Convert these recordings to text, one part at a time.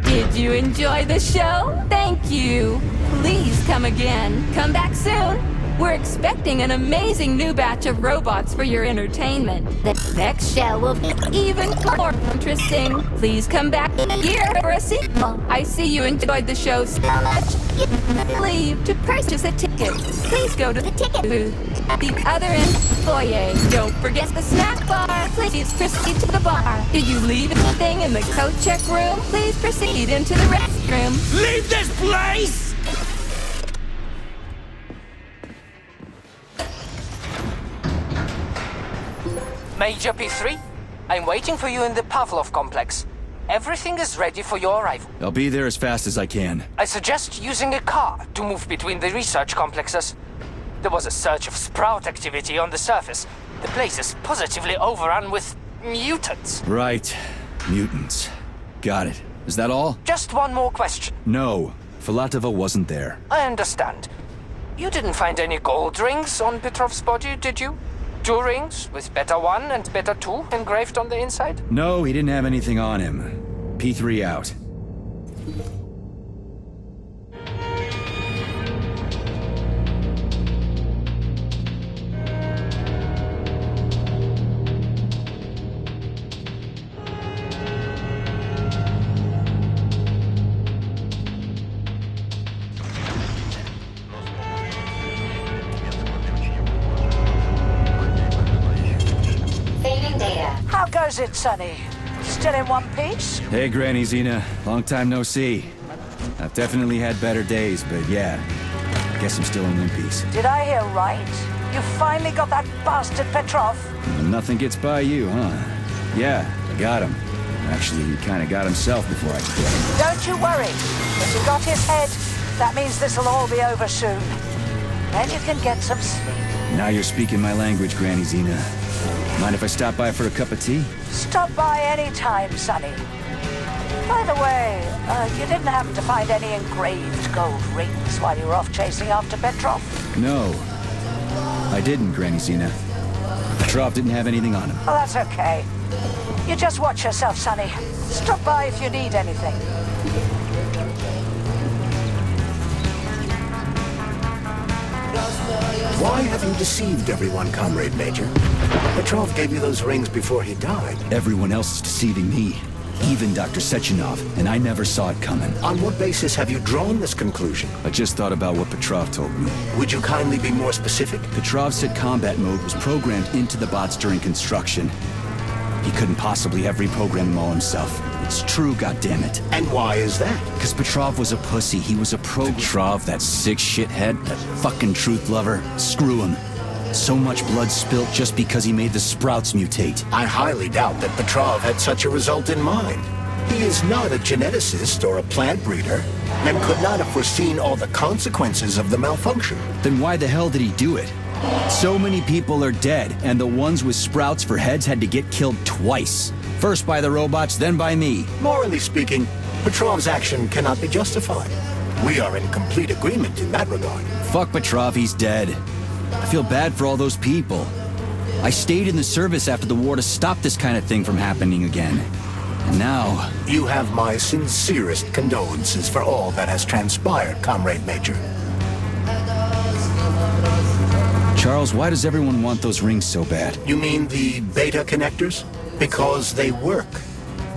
Did you enjoy the show? Thank you. Please come again. Come back soon. We're expecting an amazing new batch of robots for your entertainment. The next show will be even more interesting. Please come back here for a sequel. I see you enjoyed the show so much. Leave to purchase a ticket. Please go to the ticket booth at the other end of the foyer. Don't forget the snack bar. Please proceed to the bar. Did you leave anything in the coat check room? Please proceed into the restroom. Leave this place! Major P3, I'm waiting for you in the Pavlov complex. Everything is ready for your arrival. I'll be there as fast as I can. I suggest using a car to move between the research complexes. There was a surge of sprout activity on the surface. The place is positively overrun with mutants. Right. Mutants. Got it. Is that all? Just one more question. No. Filatova wasn't there. I understand. You didn't find any gold rings on Petrov's body, did you? 2 rings with Beta 1 and Beta 2 engraved on the inside? No, he didn't have anything on him. P3 out. How goes it, Sonny? Still in one piece? Hey, Granny Zena. Long time no see. I've definitely had better days, but yeah. I guess I'm still in one piece. Did I hear right? You finally got that bastard Petrov? Nothing gets by you, huh? Yeah, I got him. Actually, he kind of got himself before I could get him. Don't you worry. If you got his head, that means this'll all be over soon. Then you can get some sleep. Now you're speaking my language, Granny Zena. Mind if I stop by for a cup of tea? Stop by any time, Sonny. By the way, you didn't happen to find any engraved gold rings while you were off chasing after Petrov? No. I didn't, Granny Zena. Petrov didn't have anything on him. Oh, that's okay. You just watch yourself, Sonny. Stop by if you need anything. Why have you deceived everyone, Comrade Major? Petrov gave you those rings before he died. Everyone else is deceiving me. Even Dr. Sechenov, and I never saw it coming. On what basis have you drawn this conclusion? I just thought about what Petrov told me. Would you kindly be more specific? Petrov said combat mode was programmed into the bots during construction. He couldn't possibly have reprogrammed them all himself. It's true, goddammit. And why is that? Because Petrov was a pussy. He was a Petrov, that sick shithead, that fucking truth lover. Screw him. So much blood spilt just because he made the sprouts mutate. I highly doubt that Petrov had such a result in mind. He is not a geneticist or a plant breeder, and could not have foreseen all the consequences of the malfunction. Then why the hell did he do it? So many people are dead, and the ones with sprouts for heads had to get killed twice. First by the robots, then by me. Morally speaking, Petrov's action cannot be justified. We are in complete agreement in that regard. Fuck Petrov, he's dead. I feel bad for all those people. I stayed in the service after the war to stop this kind of thing from happening again. And now... You have my sincerest condolences for all that has transpired, Comrade Major. Charles, why does everyone want those rings so bad? You mean the beta connectors? Because they work,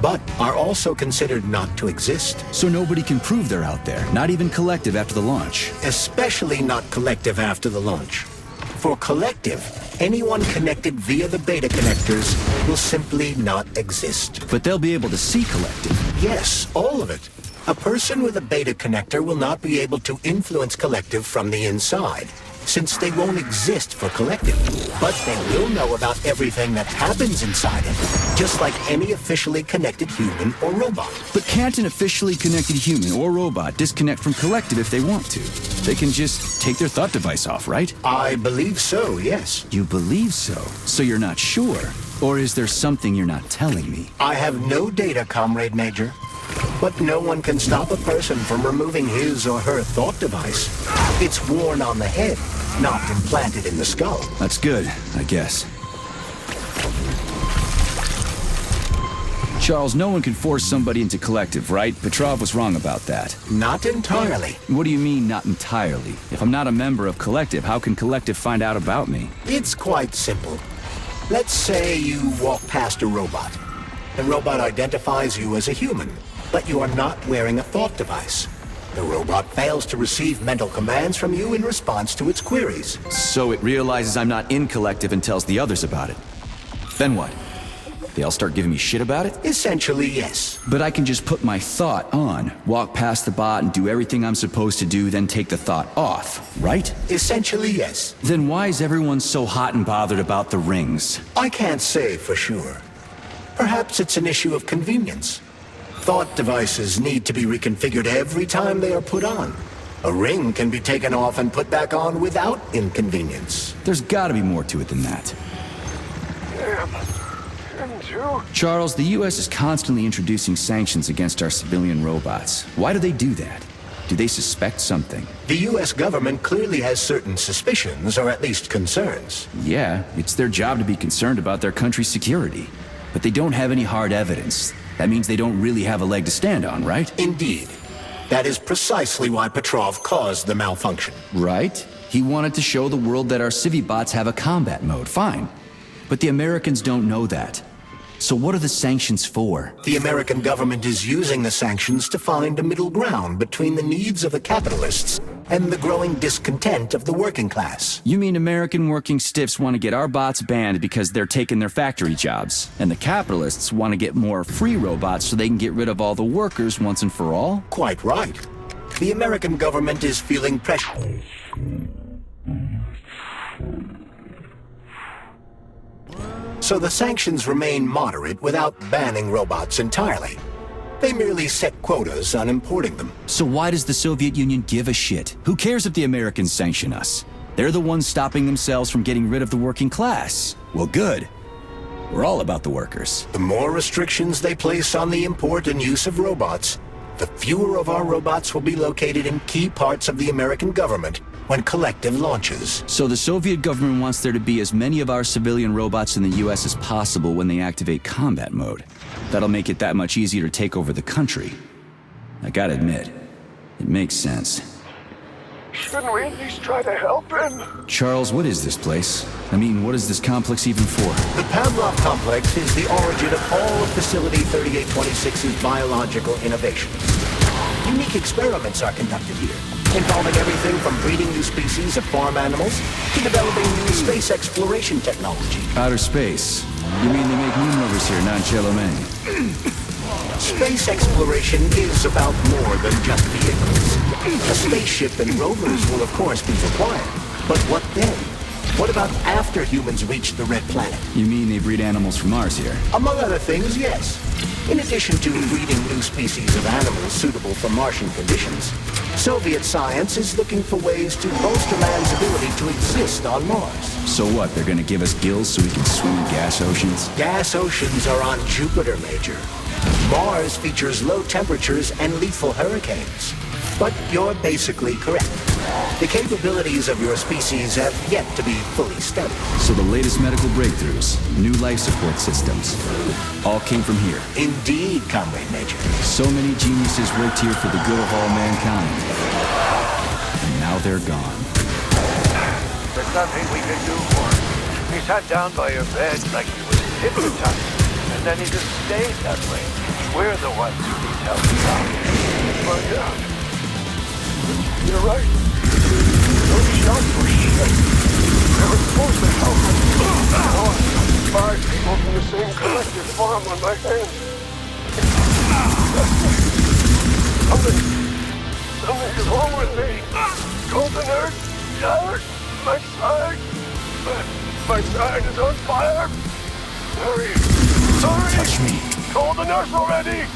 but are also considered not to exist. So nobody can prove they're out there, not even Collective after the launch. Especially not Collective after the launch. For Collective, anyone connected via the beta connectors will simply not exist. But they'll be able to see Collective. Yes, all of it. A person with a beta connector will not be able to influence Collective from the inside, since they won't exist for Collective. But they will know about everything that happens inside it, just like any officially connected human or robot. But can't an officially connected human or robot disconnect from Collective if they want to? They can just take their thought device off, right? I believe so, yes. You believe so? So you're not sure? Or is there something you're not telling me? I have no data, Comrade Major. But no one can stop a person from removing his or her thought device. It's worn on the head, not implanted in the skull. That's good, I guess. Charles, no one can force somebody into Collective, right? Petrov was wrong about that. Not entirely. What do you mean, not entirely? If I'm not a member of Collective, how can Collective find out about me? It's quite simple. Let's say you walk past a robot. The robot identifies you as a human, but you are not wearing a thought device. The robot fails to receive mental commands from you in response to its queries. So it realizes I'm not in Collective and tells the others about it. Then what? They all start giving me shit about it? Essentially, yes. But I can just put my thought on, walk past the bot and do everything I'm supposed to do, then take the thought off, right? Essentially, yes. Then why is everyone so hot and bothered about the rings? I can't say for sure. Perhaps it's an issue of convenience. Thought devices need to be reconfigured every time they are put on. A ring can be taken off and put back on without inconvenience. There's gotta be more to it than that. Charles, the U.S. is constantly introducing sanctions against our civilian robots. Why do they do that? Do they suspect something? The U.S. government clearly has certain suspicions, or at least concerns. Yeah, it's their job to be concerned about their country's security. But they don't have any hard evidence. That means they don't really have a leg to stand on, right? Indeed. That is precisely why Petrov caused the malfunction. Right? He wanted to show the world that our Civibots have a combat mode, fine. But the Americans don't know that. So what are the sanctions for? The American government is using the sanctions to find a middle ground between the needs of the capitalists and the growing discontent of the working class. You mean American working stiffs want to get our bots banned because they're taking their factory jobs, and the capitalists want to get more free robots so they can get rid of all the workers once and for all? Quite right. The American government is feeling pressure. So the sanctions remain moderate without banning robots entirely. They merely set quotas on importing them. So why does the Soviet Union give a shit? Who cares if the Americans sanction us? They're the ones stopping themselves from getting rid of the working class. Well, good. We're all about the workers. The more restrictions they place on the import and use of robots, the fewer of our robots will be located in key parts of the American government when Collective launches. So the Soviet government wants there to be as many of our civilian robots in the US as possible when they activate combat mode. That'll make it that much easier to take over the country. I gotta admit, it makes sense. Shouldn't we at least try to help him? Charles, what is this place? I mean, what is this complex even for? The Pavlov complex is the origin of all of Facility 3826's biological innovations. Unique experiments are conducted here, involving everything from breeding new species of farm animals to developing new space exploration technology. Outer space? You mean they make moon rovers here, not Chelomane? Space exploration is about more than just vehicles. A spaceship and rovers will of course be required. But what then? What about after humans reach the Red Planet? You mean they breed animals from Mars here? Among other things, yes. In addition to breeding new species of animals suitable for Martian conditions, Soviet science is looking for ways to bolster man's ability to exist on Mars. So what, they're gonna give us gills so we can swim in gas oceans? Gas oceans are on Jupiter, Major. Mars features low temperatures and lethal hurricanes. But you're basically correct. The capabilities of your species have yet to be fully studied. So the latest medical breakthroughs, new life support systems, all came from here. Indeed, Comrade Major. So many geniuses worked here for the good of all mankind. And now they're gone. There's nothing we can do for him. He sat down by your bed like he was hypnotized, and then he just stayed that way. We're the ones who need help now. But yeah, you're right. Those shots were shit. They were supposed to help him. Oh, I 5 people from the same collective farm on my hands. Something's wrong with me. Golden Earth, shattered. My side is on fire. Hurry. Hurry. Touch me. Call the nurse already.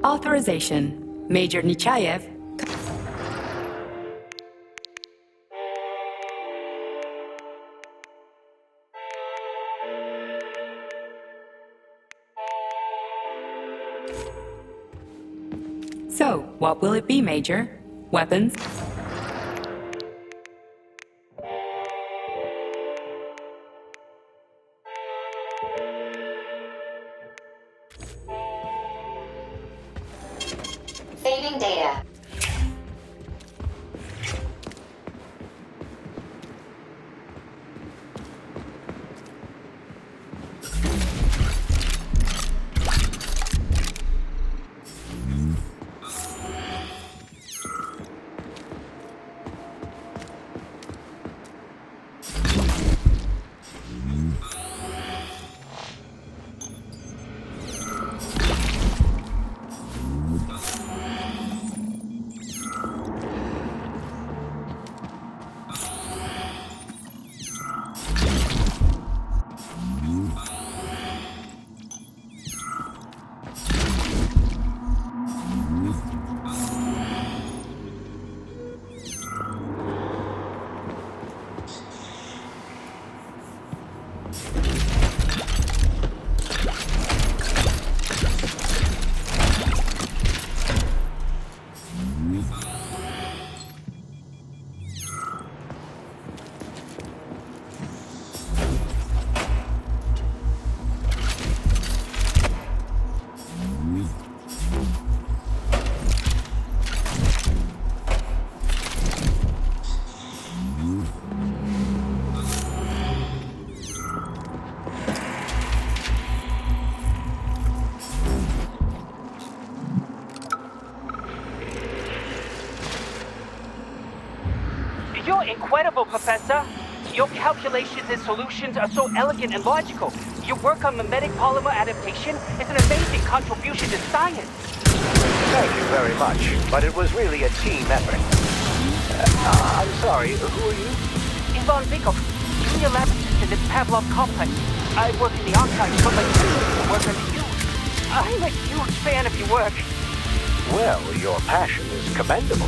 Authorization. Major Nechayev. So, what will it be, Major? Weapons? Saving data. You're incredible, Professor. Your calculations and solutions are so elegant and logical. Your work on mimetic polymer adaptation is an amazing contribution to science. Thank you very much, but it was really a team effort. I'm sorry, who are you? Ivan Vikov, junior lab assistant at Pavlov complex. I work in the archives, but my students work under you. I'm a huge fan of your work. Well, your passion is commendable,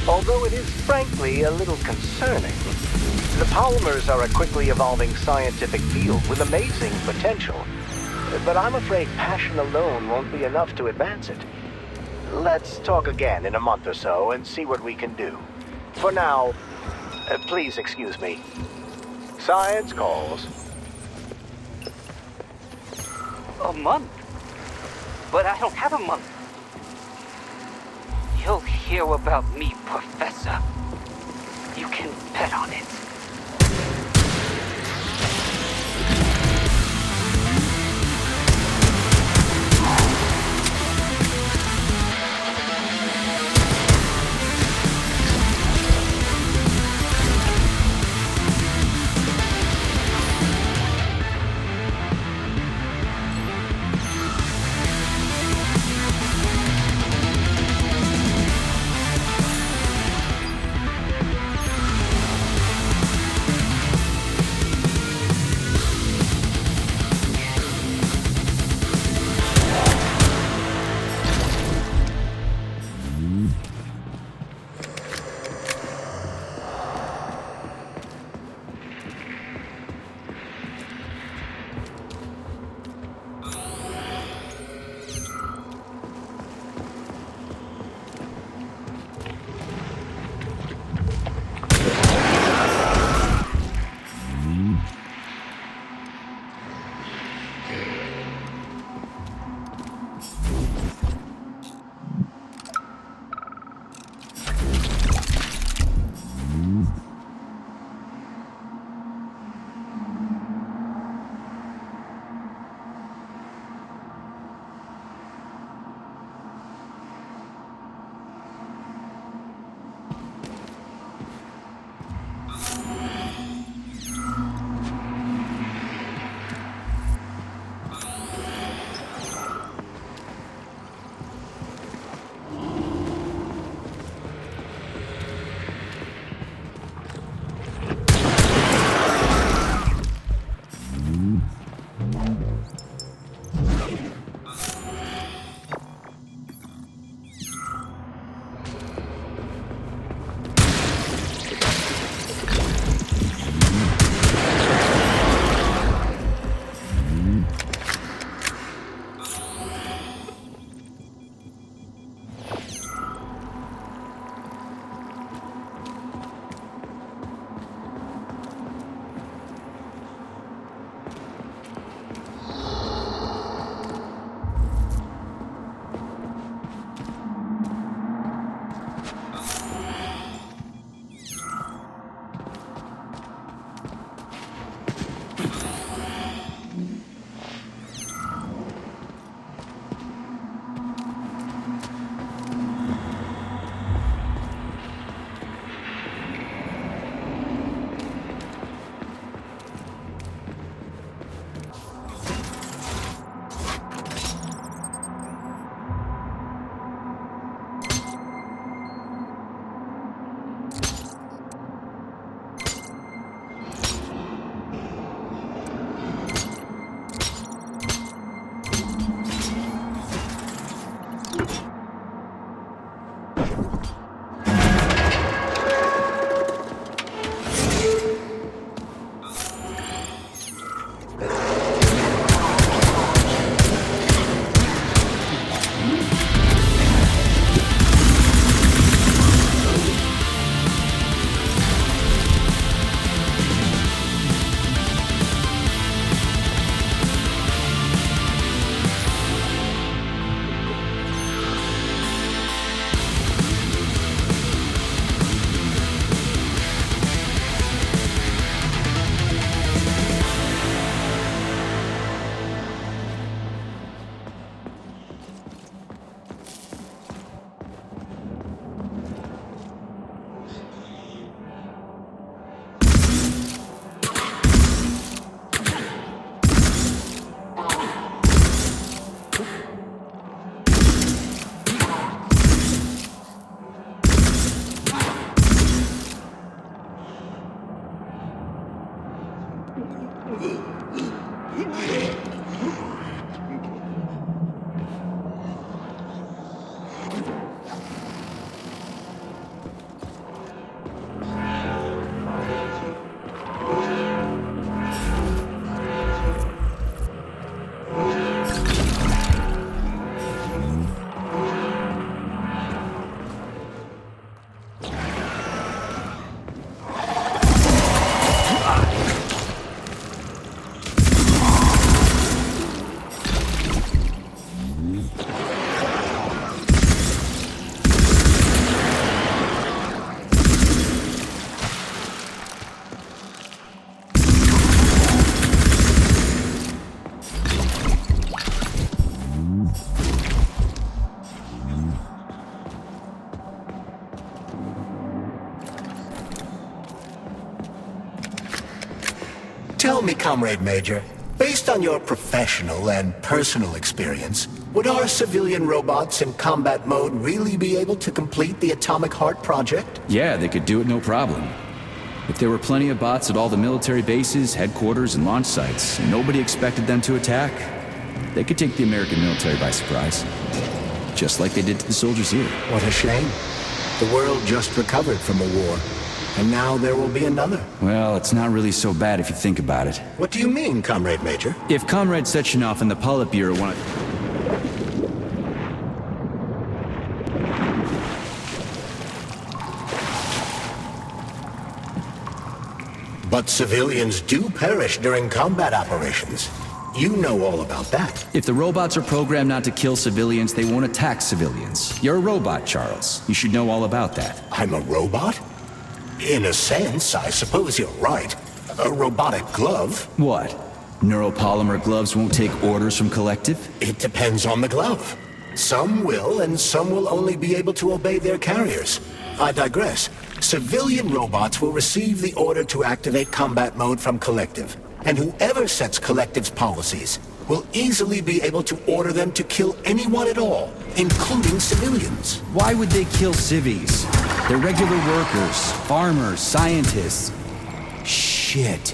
although it is frankly a little concerning. The polymers are a quickly evolving scientific field with amazing potential, but I'm afraid passion alone won't be enough to advance it. Let's talk again in a month or so and see what we can do. For now, please excuse me. Science calls. A month? But I don't have a month. You'll hear about me, Professor. You can bet on it. Tell me, Comrade Major, based on your professional and personal experience, would our civilian robots in combat mode really be able to complete the Atomic Heart project? Yeah, they could do it no problem. If there were plenty of bots at all the military bases, headquarters, and launch sites, and nobody expected them to attack, they could take the American military by surprise. Just like they did to the soldiers here. What a shame. The world just recovered from a war, and now there will be another. Well, it's not really so bad if you think about it. What do you mean, Comrade Major? If Comrade Sechenov and the Politburo want to... But civilians do perish during combat operations. You know all about that. If the robots are programmed not to kill civilians, they won't attack civilians. You're a robot, Charles. You should know all about that. I'm a robot? In a sense, I suppose you're right. A robotic glove? What? Neuropolymer gloves won't take orders from Collective? It depends on the glove. Some will, and some will only be able to obey their carriers. I digress. Civilian robots will receive the order to activate combat mode from Collective, and whoever sets Collective's policies will easily be able to order them to kill anyone at all, including civilians. Why would they kill civvies? They're regular workers, farmers, scientists. Shit.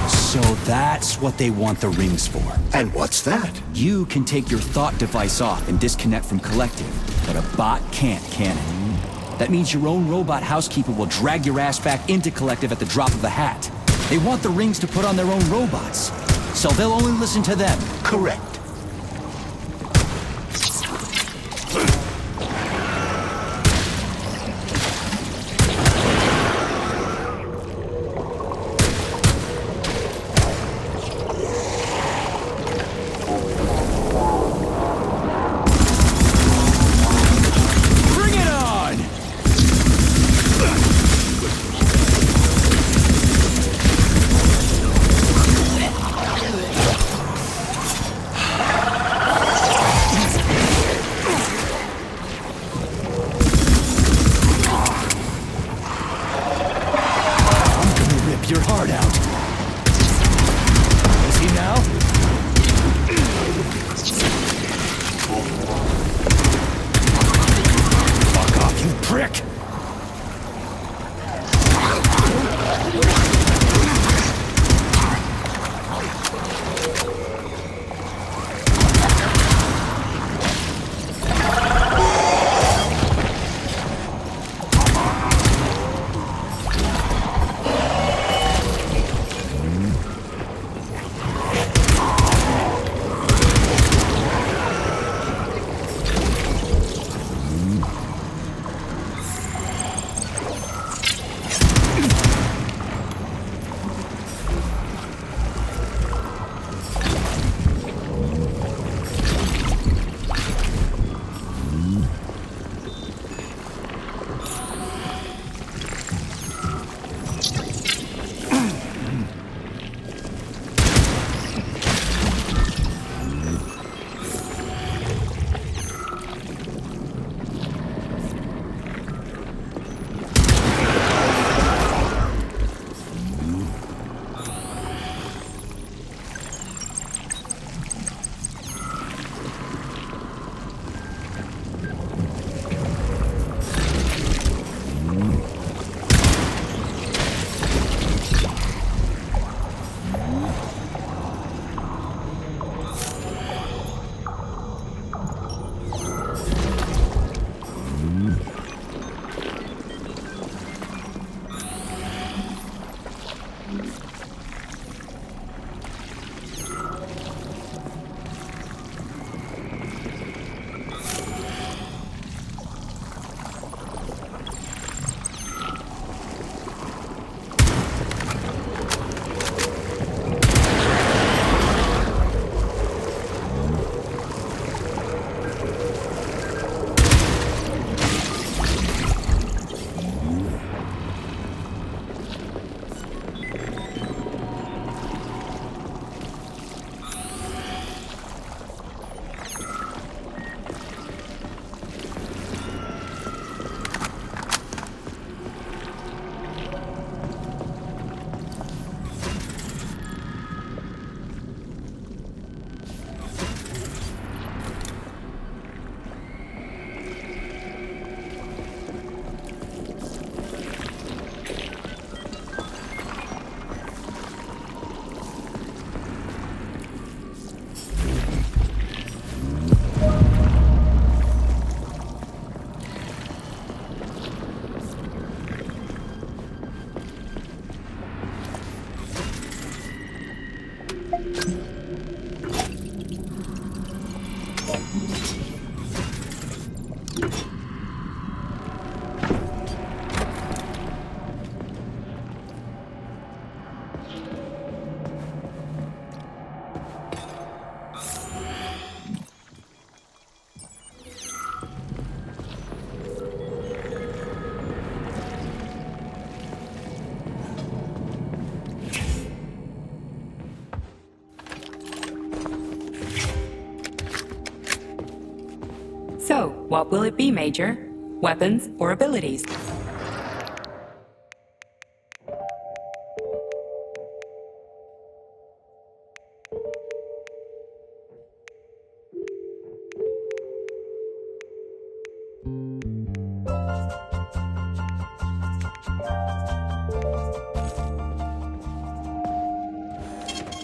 So that's what they want the rings for. And what's that? You can take your thought device off and disconnect from Collective, but a bot can't, can it? That means your own robot housekeeper will drag your ass back into Collective at the drop of a hat. They want the rings to put on their own robots, so they'll only listen to them. Correct. Bring it on! Your heart out. Is he now? Fuck off, you prick! What will it be, Major? Weapons or abilities?